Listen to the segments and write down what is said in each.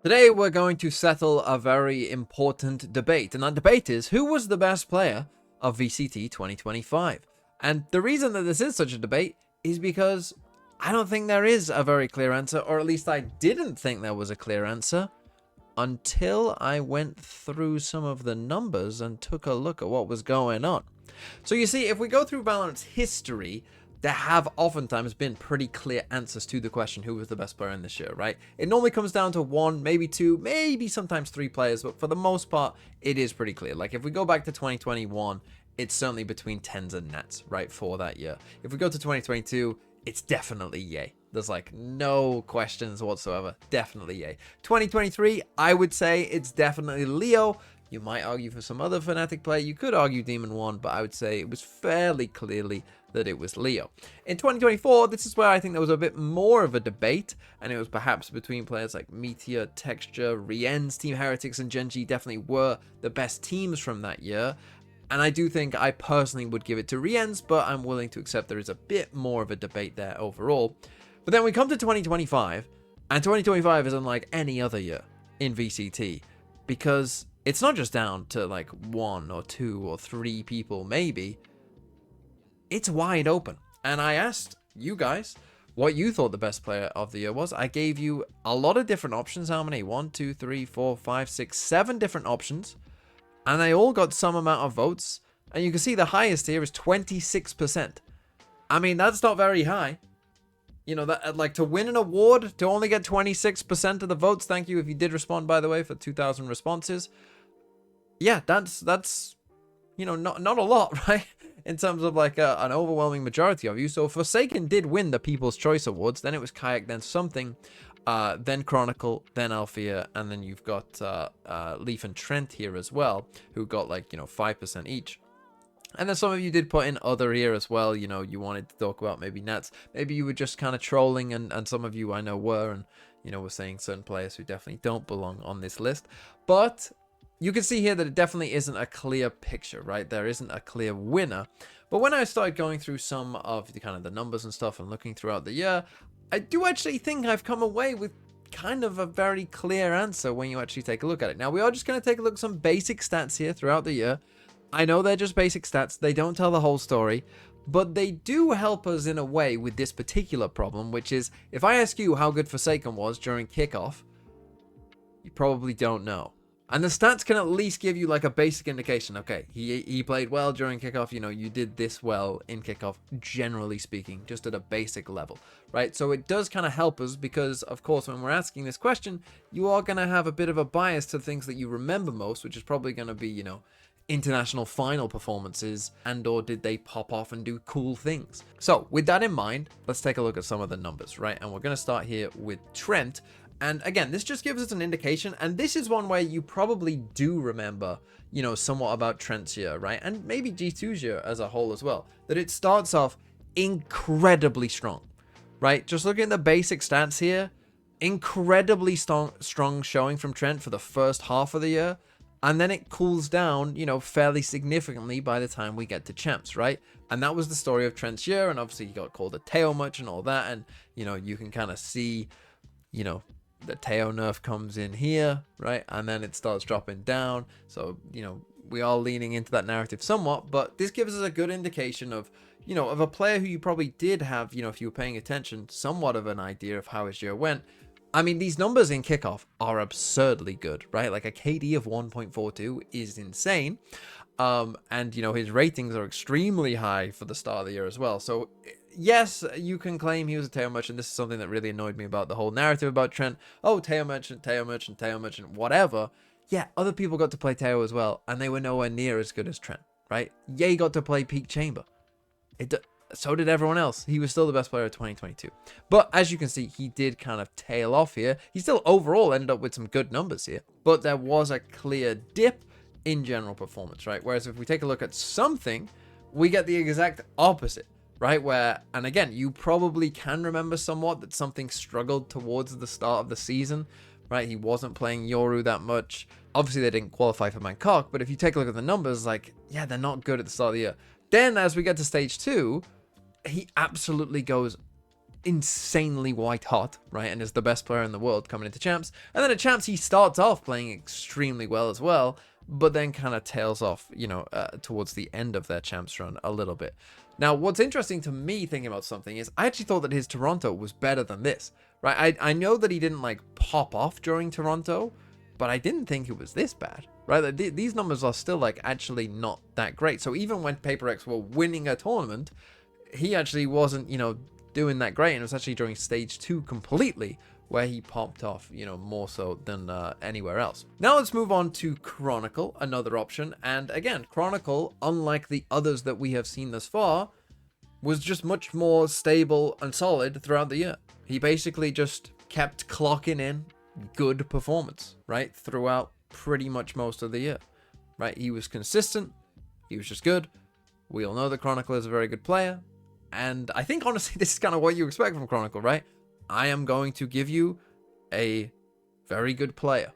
Today we're going to settle a very important debate, and that debate is who was the best player of VCT 2025. And the reason that this is such a debate is because I don't think there is a very clear answer, or at least I didn't think there was a clear answer until I went through some of the numbers and took a look at what was going on. So you see, if we go through Valorant's history, there have oftentimes been pretty clear answers to the question who was the best player in this year, right? It normally comes down to one, maybe two, maybe sometimes three players, but for the most part, it is pretty clear. Like if we go back to 2021, it's certainly between tens and nets, right, for that year. If we go to 2022, it's definitely Ye. There's like no questions whatsoever. Definitely Ye. 2023, I would say it's definitely Leo. You might argue for some other Fnatic player. You could argue Demon 1, but I would say it was fairly clearly that it was Leo. In 2024, this is where I think there was a bit more of a debate, and it was perhaps between players like Meteor, Texture, Rien's, Team Heretics, and Gen.G definitely were the best teams from that year. And I do think I personally would give it to Rien's, but I'm willing to accept there is a bit more of a debate there overall. But then we come to 2025, and 2025 is unlike any other year in VCT, because it's not just down to like one or two or three people maybe. It's wide open. And I asked you guys what you thought the best player of the year was. I gave you a lot of different options. How many? 1, 2, 3, 4, 5, 6, 7 different options. And they all got some amount of votes. And you can see the highest here is 26%. I mean, that's not very high. You know, that like to win an award, to only get 26% of the votes. Thank you if you did respond, by the way, for 2,000 responses. Yeah, that's you know, not a lot, right? In terms of like an overwhelming majority of you. So Forsaken did win the People's Choice Awards. Then it was Kaajak, then something, then Chronicle, then Alfajer, and then you've got Leaf and Trent here as well, who got like, you know, 5% each. And then some of you did put in other here as well. You know, you wanted to talk about maybe Nets. Maybe you were just kind of trolling, and some of you I know were, and, you know, were saying certain players who definitely don't belong on this list. But you can see here that it definitely isn't a clear picture, right? There isn't a clear winner. But when I started going through some of the kind of the numbers and stuff and looking throughout the year, I do actually think I've come away with kind of a very clear answer when you actually take a look at it. Now, we are just going to take a look at some basic stats here throughout the year. I know they're just basic stats. They don't tell the whole story, but they do help us in a way with this particular problem, which is if I ask you how good Forsaken was during kickoff, you probably don't know. And the stats can at least give you like a basic indication. Okay, he played well during kickoff. You know, you did this well in kickoff, generally speaking, just at a basic level, right? So it does kind of help us because, of course, when we're asking this question, you are going to have a bit of a bias to things that you remember most, which is probably going to be, you know, international final performances, and or did they pop off and do cool things. So with that in mind, let's take a look at some of the numbers, right? And we're going to start here with Trent. And again, this just gives us an indication, and this is one where you probably do remember, you know, somewhat about Trent's year, right? And maybe G2's year as a whole as well, that it starts off incredibly strong, right? Just looking at the basic stats here, incredibly strong showing from Trent for the first half of the year. And then it cools down, you know, fairly significantly by the time we get to champs, right? And that was the story of Trent's year. And obviously he got called a Teo much and all that. And, you know, you can kind of see, you know, the Teo nerf comes in here, right? And then it starts dropping down. So, you know, we are leaning into that narrative somewhat. But this gives us a good indication of, you know, of a player who you probably did have, you know, if you were paying attention, somewhat of an idea of how his year went. I mean, these numbers in kickoff are absurdly good, right? Like a KD of 1.42 is insane. And, you know, his ratings are extremely high for the start of the year as well. So, yes, you can claim he was a Teo merchant. This is something that really annoyed me about the whole narrative about Trent. Oh, Teo merchant, Teo merchant, Teo merchant, whatever. Yeah, other people got to play Teo as well, and they were nowhere near as good as Trent, right? Ye got to play Peak Chamber. So did everyone else. He was still the best player of 2022. But as you can see, he did kind of tail off here. He still overall ended up with some good numbers here. But there was a clear dip in general performance, right? Whereas if we take a look at something, we get the exact opposite, right? Where, and again, you probably can remember somewhat that something struggled towards the start of the season, right? He wasn't playing Yoru that much. Obviously, they didn't qualify for Bangkok. But if you take a look at the numbers, like, yeah, they're not good at the start of the year. Then as we get to stage 2, he absolutely goes insanely white hot, right, and is the best player in the world coming into champs. And then at champs he starts off playing extremely well as well, but then kind of tails off, towards the end of their champs run a little bit. Now, what's interesting to me thinking about something is I actually thought that his Toronto was better than this, right? I know that he didn't like pop off during Toronto, but I didn't think it was this bad, right? These numbers are still like actually not that great. So even when PaperX were winning a tournament, he actually wasn't, doing that great, and it was actually during stage 2 completely where he popped off, more so than anywhere else. Now let's move on to Chronicle, another option. And again, Chronicle, unlike the others that we have seen thus far, was just much more stable and solid throughout the year. He basically just kept clocking in good performance, right, throughout pretty much most of the year, right? He was consistent. He was just good. We all know that Chronicle is a very good player. And I think, honestly, this is kind of what you expect from Chronicle, right? I am going to give you a very good player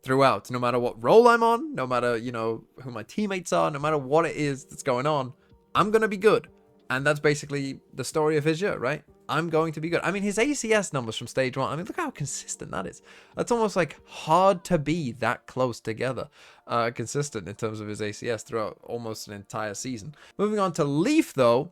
throughout, no matter what role I'm on, no matter, who my teammates are, no matter what it is that's going on, I'm going to be good. And that's basically the story of his year, right? I'm going to be good. I mean, his ACS numbers from stage 1, I mean, look how consistent that is. That's almost like hard to be that close together, consistent in terms of his ACS throughout almost an entire season. Moving on to Leaf, though.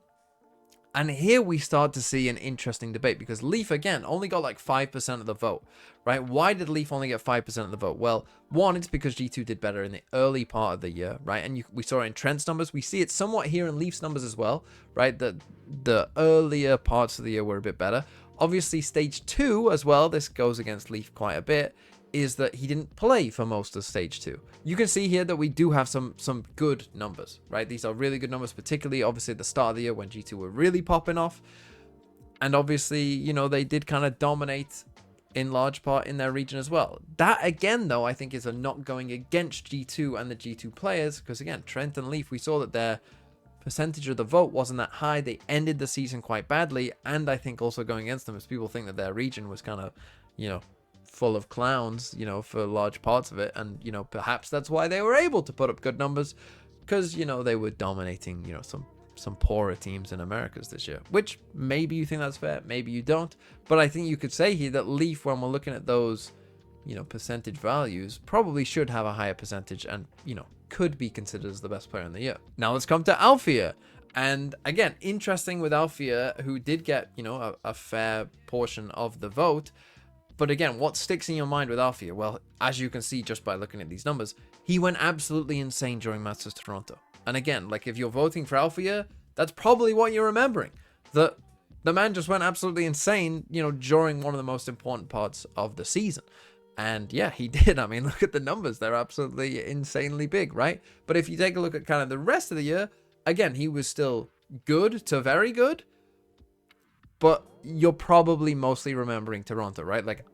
And here we start to see an interesting debate, because Leaf, again, only got like 5% of the vote, right? Why did Leaf only get 5% of the vote? Well, one, it's because G2 did better in the early part of the year, right? And we saw it in Trent's numbers. We see it somewhat here in Leaf's numbers as well, right? The earlier parts of the year were a bit better. Obviously, stage 2 as well, this goes against Leaf quite a bit, is that he didn't play for most of stage 2. You can see here that we do have some good numbers, right? These are really good numbers, particularly obviously at the start of the year when G2 were really popping off. And obviously, they did kind of dominate in large part in their region as well. That again, though, I think is a not going against G2 and the G2 players, because again, Trent and Leaf, we saw that their percentage of the vote wasn't that high. They ended the season quite badly, and I think also going against them is people think that their region was kind of, full of clowns, for large parts of it. And, perhaps that's why they were able to put up good numbers, because, they were dominating, some poorer teams in Americas this year, which maybe you think that's fair, maybe you don't. But I think you could say here that Leaf, when we're looking at those, percentage values, probably should have a higher percentage and, could be considered as the best player in the year. Now let's come to Alfajer. And again, interesting with Alfajer, who did get, a fair portion of the vote. But again, what sticks in your mind with Alfajer? Well, as you can see just by looking at these numbers, he went absolutely insane during Masters Toronto. And again, like if you're voting for Alfajer, that's probably what you're remembering. The man just went absolutely insane, during one of the most important parts of the season. And yeah, he did. I mean, look at the numbers. They're absolutely insanely big, right? But if you take a look at kind of the rest of the year, again, he was still good to very good. But you're probably mostly remembering Toronto, right? Like,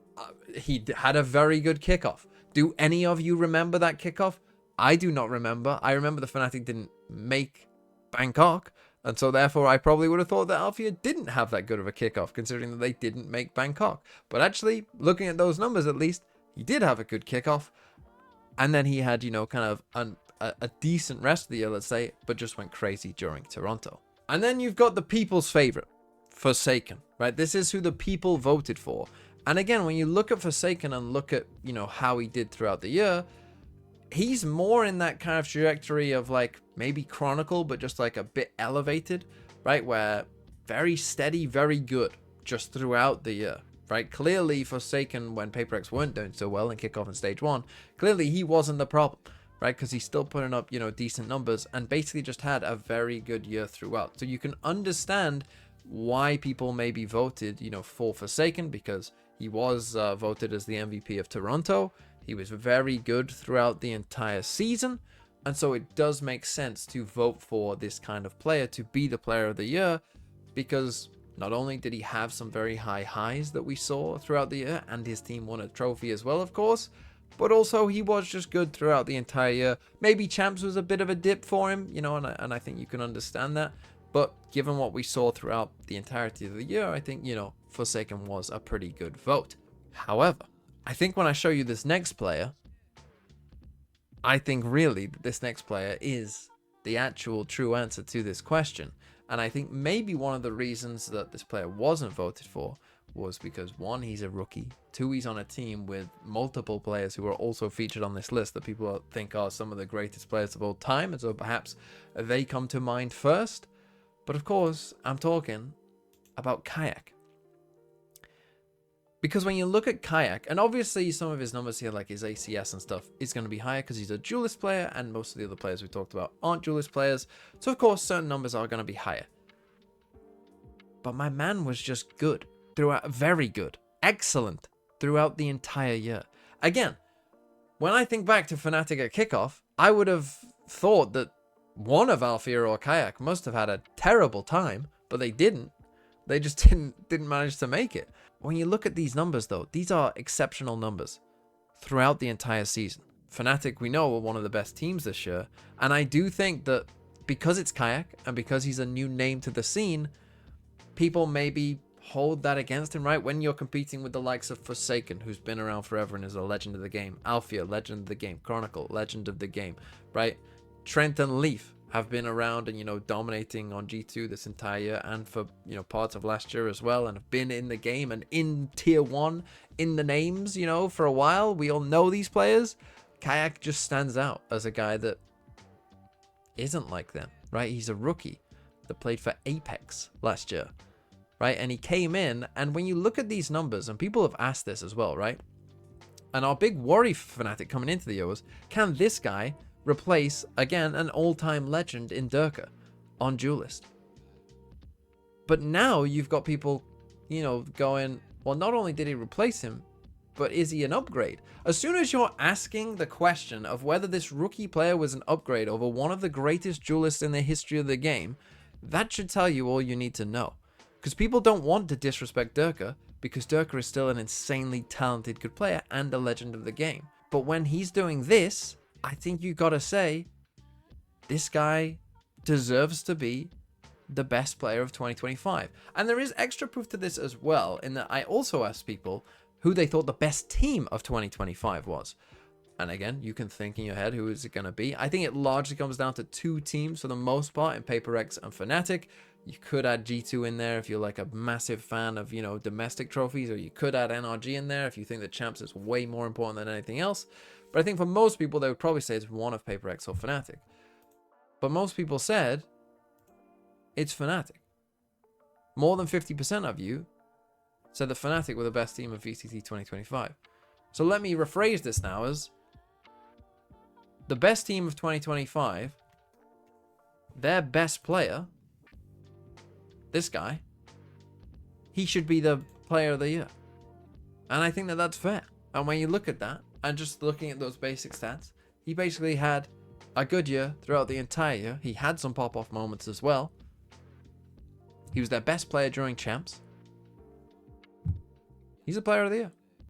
he had a very good kickoff. Do any of you remember that kickoff? I do not remember. I remember the Fnatic didn't make Bangkok, and so therefore I probably would have thought that Alfajer didn't have that good of a kickoff, considering that they didn't make Bangkok. But actually, looking at those numbers at least, he did have a good kickoff. And then he had, kind of a decent rest of the year, let's say, but just went crazy during Toronto. And then you've got the people's favorite, Forsaken, right? This is who the people voted for. And again, when you look at Forsaken and look at, how he did throughout the year, he's more in that kind of trajectory of like maybe Chronicle, but just like a bit elevated, right? Where very steady, very good just throughout the year, right? Clearly Forsaken, when PaperX weren't doing so well in kickoff in stage 1, clearly he wasn't the problem, right? Because he's still putting up, decent numbers and basically just had a very good year throughout. So you can understand why people maybe voted, for Forsaken, because he was voted as the MVP of Toronto. He was very good throughout the entire season. And so it does make sense to vote for this kind of player to be the player of the year, because not only did he have some very high highs that we saw throughout the year, and his team won a trophy as well, of course, but also he was just good throughout the entire year. Maybe Champs was a bit of a dip for him, and I think you can understand that. But given what we saw throughout the entirety of the year, I think, Forsaken was a pretty good vote. However, I think when I show you this next player, I think really that this next player is the actual true answer to this question. And I think maybe one of the reasons that this player wasn't voted for was because, one, he's a rookie. Two, he's on a team with multiple players who are also featured on this list that people think are some of the greatest players of all time. And so perhaps they come to mind first. But of course, I'm talking about Kaajak. Because when you look at Kaajak, and obviously some of his numbers here, like his ACS and stuff, is going to be higher because he's a duelist player, and most of the other players we talked about aren't duelist players. So of course, certain numbers are going to be higher. But my man was just good throughout, very good, excellent throughout the entire year. Again, when I think back to Fnatic at kickoff, I would have thought that one of Alfajer or Kaajak must have had a terrible time, but they didn't. They just didn't manage to make it. When you look at these numbers, though, these are exceptional numbers throughout the entire season. Fnatic, we know, are one of the best teams this year, and I do think that because it's Kaajak and because he's a new name to the scene, people maybe hold that against him, right? When you're competing with the likes of Forsaken, who's been around forever and is a legend of the game, Alfajer, legend of the game, Chronicle, legend of the game, right? Trent and Leaf have been around and, you know, dominating on G2 this entire year and for, you know, parts of last year as well, and have been in the game and in tier 1 in the names, you know, for a while. We all know these players. Kaajak just stands out as a guy that isn't like them, right? He's a rookie that played for Apex last year, right? And he came in, and when you look at these numbers, and people have asked this as well, right? And our big worry for Fnatic coming into the year was, can this guy replace, again, an all-time legend in Durka on Duelist? But now you've got people, you know, going, well, not only did he replace him, but is he an upgrade? As soon as you're asking the question of whether this rookie player was an upgrade over one of the greatest duelists in the history of the game, that should tell you all you need to know. Because people don't want to disrespect Durka, because Durka is still an insanely talented good player and a legend of the game. But when he's doing this, I think you gotta say, this guy deserves to be the best player of 2025. And there is extra proof to this as well, in that I also asked people who they thought the best team of 2025 was. And again, you can think in your head, who is it going to be? I think it largely comes down to two teams for the most part, in PaperX and Fnatic. You could add G2 in there if you're like a massive fan of, you know, domestic trophies, or you could add NRG in there if you think that Champs is way more important than anything else. But I think for most people, they would probably say it's one of PaperX or Fnatic. But most people said it's Fnatic. More than 50% of you said that Fnatic were the best team of VCT 2025. So let me rephrase this now as the best team of 2025, their best player, this guy, he should be the player of the year. And I think that that's fair. And when you look at that, and just looking at those basic stats, he basically had a good year throughout the entire year. He had some pop-off moments as well. He was their best player during Champs. He's a player of the year.